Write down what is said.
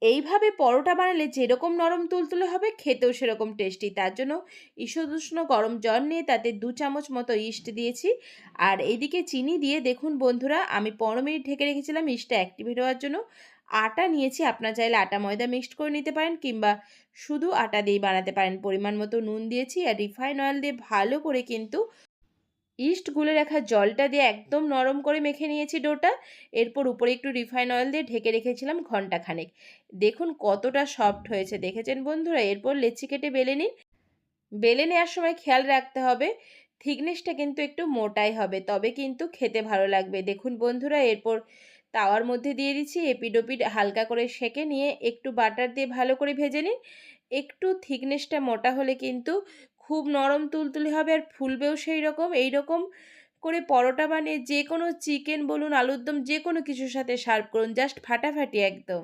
এইভাবে পরোটা বানালে যেরকম নরম তুলতুলে হবে খেতেও সেরকম টেস্টি। তার জন্য ঈষদুষ্ণ গরম জল নিয়ে তাতে ২ চামচ মতো ইস্ট দিয়েছি। আর এইদিকে চিনি দিয়ে দেখুন বন্ধুরা আমি ১৫ মিনিট ঢেকে রেখেছিলাম ইস্টটা অ্যাক্টিভেট হওয়ার জন্য। আটা নিয়েছি, আপনারা চাইলে আটা ময়দা মিক্সড করে নিতে পারেন কিংবা শুধু আটা দিয়েই বানাতে পারেন। পরিমাণ মতো নুন দিয়েছি আর রিফাইন অয়েল দিয়ে ভালো করে কিন্তু ইস্ট গুলে রাখা জলটা দিয়ে একদম নরম করে মেখে নিয়েছি ডোটা। এরপর উপরে একটু রিফাইন অয়েল দিয়ে ঢেকে রেখেছিলাম ঘন্টাখানেক। দেখুন কতটা সফট হয়েছে দেখেছেন বন্ধুরা। এরপর লেচি কেটে বেলে নিন। বেলে নেওয়ার সময় খেয়াল রাখতে হবে থিকনেসটা কিন্তু একটু মোটাই হবে, তবে কিন্তু খেতে ভালো লাগবে। দেখুন বন্ধুরা এরপর তাওয়ার মধ্যে দিয়ে দিচ্ছি, এপিড ওপিড হালকা করে সেঁকে নিয়ে একটু বাটার দিয়ে ভালো করে ভেজে নিন। একটু থিকনেসটা মোটা হলে কিন্তু খুব নরম তুলতুলে হবে আর ফুলবেও সেই রকম। এই রকম করে পরোটা বানিয়ে যে কোনো চিকেন বলুন, আলুর দম যে কোনো কিছুর সাথে সার্ভ করুন, জাস্ট ফাটাফাটি একদম।